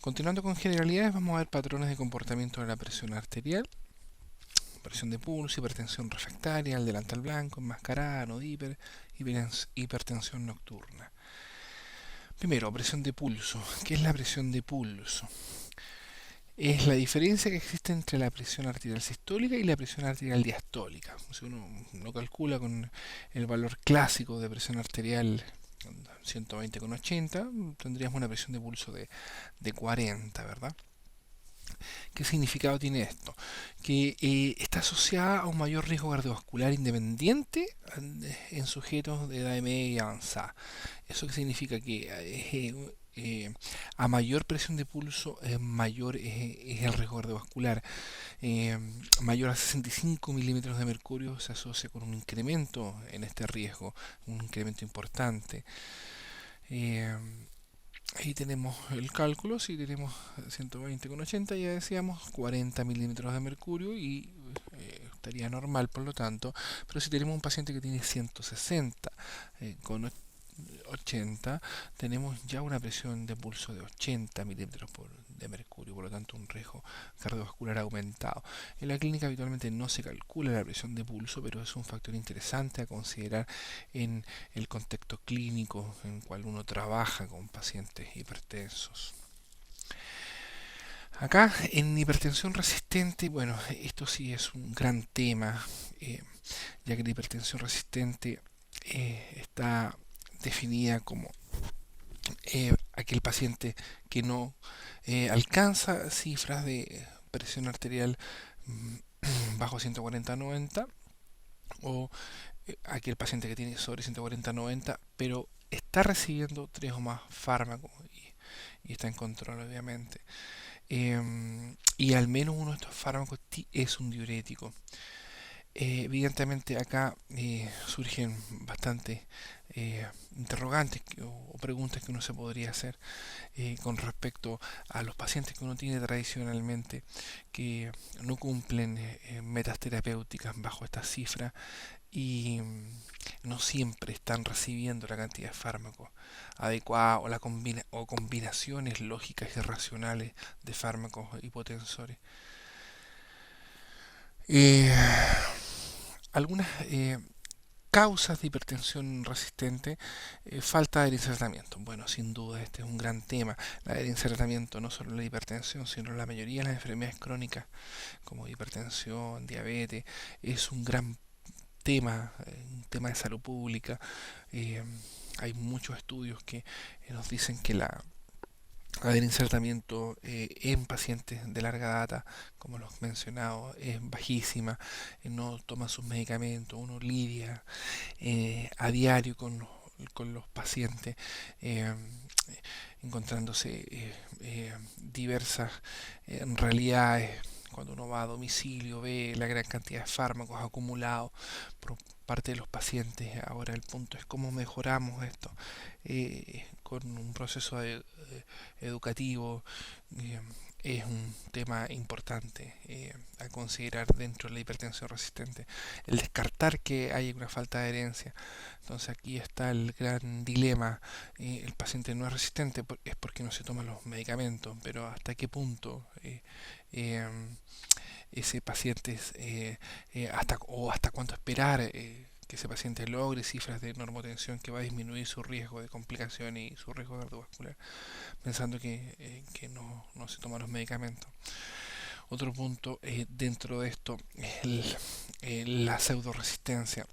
Continuando con generalidades, vamos a ver patrones de comportamiento de la presión arterial, presión de pulso, hipertensión refractaria, el delantal blanco, enmascarada, no hipertensión nocturna. Primero, presión de pulso. ¿Qué es la presión de pulso? Es la diferencia que existe entre la presión arterial sistólica y la presión arterial diastólica. Si uno calcula con el valor clásico de presión arterial 120,80, tendríamos una presión de pulso de 40, ¿verdad? ¿Qué significado tiene esto? Que está asociada a un mayor riesgo cardiovascular independiente en sujetos de edad media y avanzada. ¿Eso qué significa? Que a mayor presión de pulso, mayor es el riesgo cardiovascular. Eh, Mayor a 65 milímetros de mercurio se asocia con un incremento en este riesgo, un incremento importante. Eh, Ahí tenemos el cálculo, si tenemos 120,80, ya decíamos 40 milímetros de mercurio y estaría normal por lo tanto, pero si tenemos un paciente que tiene 160 con 80, tenemos ya una presión de pulso de 80 milímetros de mercurio, por lo tanto un riesgo cardiovascular aumentado. En la clínica habitualmente no se calcula la presión de pulso, pero es un factor interesante a considerar en el contexto clínico en el cual uno trabaja con pacientes hipertensos. Acá en hipertensión resistente, bueno, esto sí es un gran tema, ya que la hipertensión resistente está definida como aquel paciente que no alcanza cifras de presión arterial bajo 140-90, o aquel paciente que tiene sobre 140-90 pero está recibiendo 3 o más fármacos y está en control obviamente. Y al menos uno de estos fármacos es un diurético. Evidentemente acá surgen bastantes interrogantes o preguntas que uno se podría hacer con respecto a los pacientes que uno tiene tradicionalmente que no cumplen metas terapéuticas bajo esta cifra y no siempre están recibiendo la cantidad de fármacos adecuada o, o combinaciones lógicas y racionales de fármacos hipotensores. Eh, Algunas causas de hipertensión resistente, falta de adherencia al tratamiento. Bueno, sin duda este es un gran tema. La adherencia al tratamiento no solo la hipertensión, sino la mayoría de las enfermedades crónicas como hipertensión, diabetes, es un tema de salud pública. Eh, Hay muchos estudios que nos dicen que la adherencia al tratamiento en pacientes de larga data, como los mencionados, es bajísima, no toman sus medicamentos, uno lidia a diario con los pacientes, eh, encontrándose diversas realidades. Cuando uno va a domicilio ve la gran cantidad de fármacos acumulados por parte de los pacientes. Ahora el punto es cómo mejoramos esto con un proceso educativo. eh, es un tema importante a considerar dentro de la hipertensión resistente. El descartar que hay una falta de herencia. Entonces aquí está el gran dilema. El paciente no es resistente es porque no se toman los medicamentos, pero hasta qué punto eh, ese paciente hasta cuánto esperar que ese paciente logre cifras de normotensión que va a disminuir su riesgo de complicaciones y su riesgo cardiovascular, pensando que no se toman los medicamentos. Otro punto dentro de esto es la pseudoresistencia.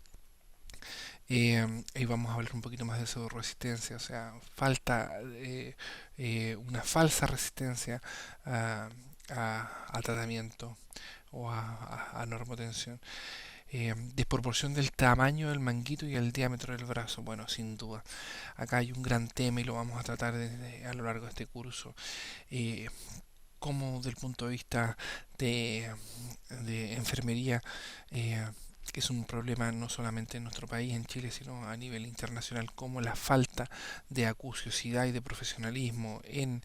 Ahí vamos a hablar un poquito más de pseudoresistencia, o sea, falta una falsa resistencia al tratamiento o a normotensión. Desproporción del tamaño del manguito y el diámetro del brazo. Bueno, sin duda. Acá hay un gran tema y lo vamos a tratar a lo largo de este curso. Eh, Como del punto de vista de enfermería, eh, que es un problema no solamente en nuestro país, en Chile, sino a nivel internacional, como la falta de acuciosidad y de profesionalismo eh,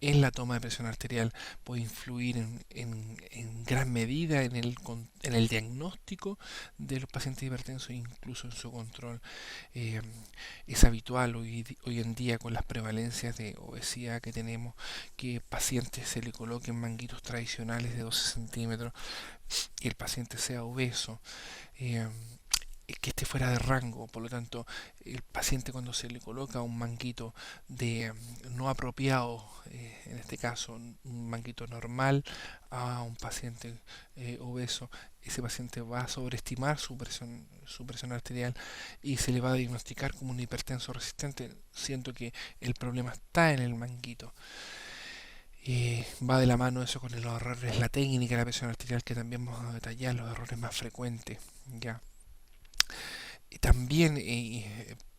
en la toma de presión arterial puede influir en gran medida en el diagnóstico de los pacientes hipertensos, incluso en su control. Eh, es habitual hoy en día con las prevalencias de obesidad que tenemos que pacientes se le coloquen manguitos tradicionales de 12 centímetros y el paciente sea obeso. Eh, que esté fuera de rango. Por lo tanto, el paciente cuando se le coloca un manguito de no apropiado, en este caso un manguito normal a un paciente obeso, ese paciente va a sobreestimar su presión arterial y se le va a diagnosticar como un hipertenso resistente, siendo que el problema está en el manguito. Va de la mano eso con los errores, la técnica de la presión arterial que también vamos a detallar, los errores más frecuentes. ¿Ya? También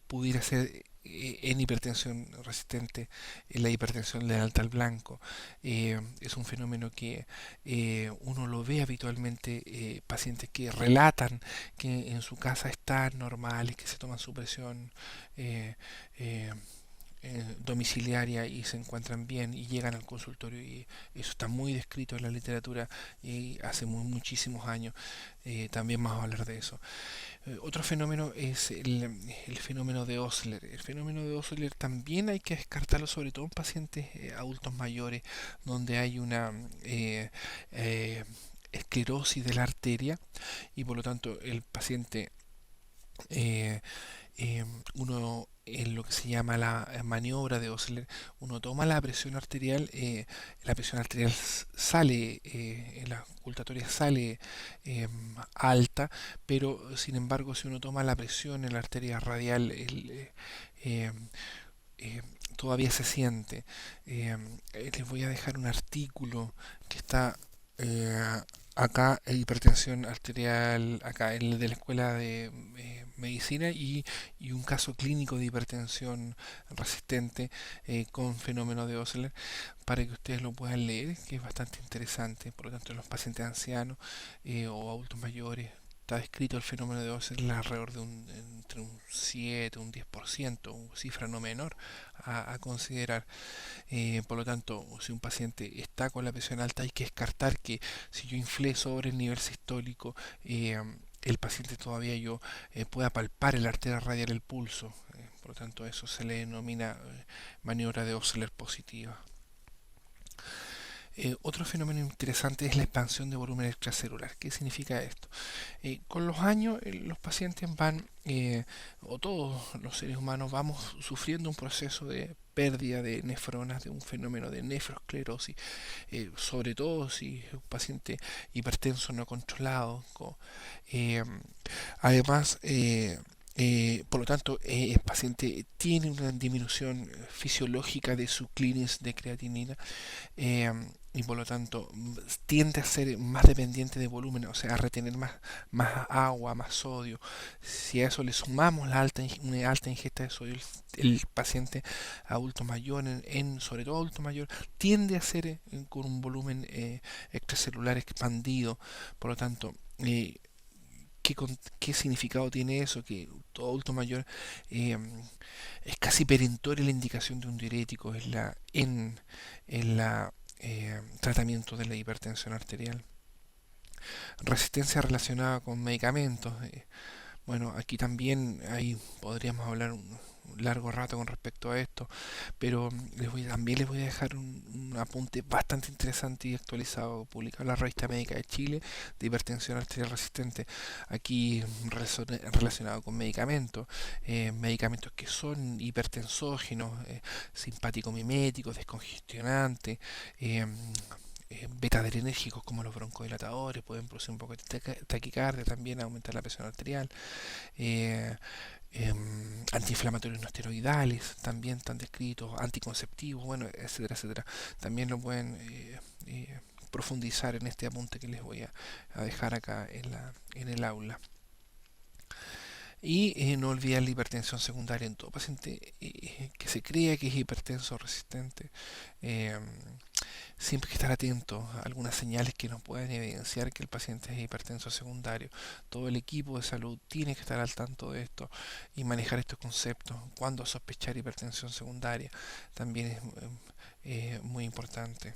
pudiera ser en hipertensión resistente, en la hipertensión de alta al blanco. Es un fenómeno que uno lo ve habitualmente, pacientes que relatan que en su casa están normales, que se toman su presión eh, eh, domiciliaria y se encuentran bien y llegan al consultorio, y eso está muy descrito en la literatura y hace muchísimos años. También vamos a hablar de eso. Otro fenómeno es el fenómeno de Osler. El fenómeno de Osler también hay que descartarlo, sobre todo en pacientes adultos mayores, donde hay una eh, esclerosis de la arteria y por lo tanto el paciente, eh, uno en lo que se llama la maniobra de Osler, uno toma la presión arterial sale, en la ocultatoria sale alta, pero sin embargo si uno toma la presión en la arteria radial, eh, eh, todavía se siente. Les voy a dejar un artículo que está acá, hipertensión arterial, acá en de la escuela de medicina y un caso clínico de hipertensión resistente con fenómeno de Osler, para que ustedes lo puedan leer, que es bastante interesante. Por lo tanto, en los pacientes ancianos o adultos mayores está descrito el fenómeno de Osler alrededor de entre un 7 un 10%, una cifra no menor a considerar. Por lo tanto, si un paciente está con la presión alta, hay que descartar que si yo inflé sobre el nivel sistólico, el paciente todavía pueda palpar en la arteria radial el pulso. Por lo tanto, eso se le denomina maniobra de Osler positiva. Otro fenómeno interesante es la expansión de volumen extracelular. ¿Qué significa esto? Con los años los pacientes van, o todos los seres humanos, vamos sufriendo un proceso de pérdida de nefronas, de un fenómeno de nefroesclerosis, sobre todo si es un paciente hipertenso no controlado. Eh, Además, por lo tanto, el paciente tiene una disminución fisiológica de su clearance de creatinina, eh, y por lo tanto tiende a ser más dependiente de volumen, o sea, a retener más agua, más sodio. Si a eso le sumamos una alta ingesta de sodio, el paciente adulto mayor, sobre todo adulto mayor, tiende a ser con un volumen extracelular expandido. Por lo tanto, ¿qué significado tiene eso? Que todo adulto mayor eh, es casi perentoria la indicación de un diurético en la tratamiento de la hipertensión arterial. Resistencia relacionada con medicamentos. Bueno, aquí también podríamos hablar un largo rato con respecto a esto, pero también les voy a dejar un apunte bastante interesante y actualizado, publicado en la Revista Médica de Chile, de hipertensión arterial resistente, aquí relacionado con medicamentos, medicamentos que son hipertensógenos, simpático-miméticos, descongestionantes, eh, beta-adrenérgicos como los broncodilatadores, pueden producir un poco de taquicardia, también aumentar la presión arterial. eh, Antiinflamatorios no esteroidales también están descritos, anticonceptivos, bueno, etcétera, etcétera. También lo pueden profundizar en este apunte que les voy a dejar acá en el aula. Y no olvidar la hipertensión secundaria en todo paciente que se crea que es hipertenso resistente. Eh, Siempre hay que estar atento a algunas señales que nos pueden evidenciar que el paciente es hipertenso secundario. Todo el equipo de salud tiene que estar al tanto de esto y manejar estos conceptos. Cuando sospechar hipertensión secundaria. También muy importante.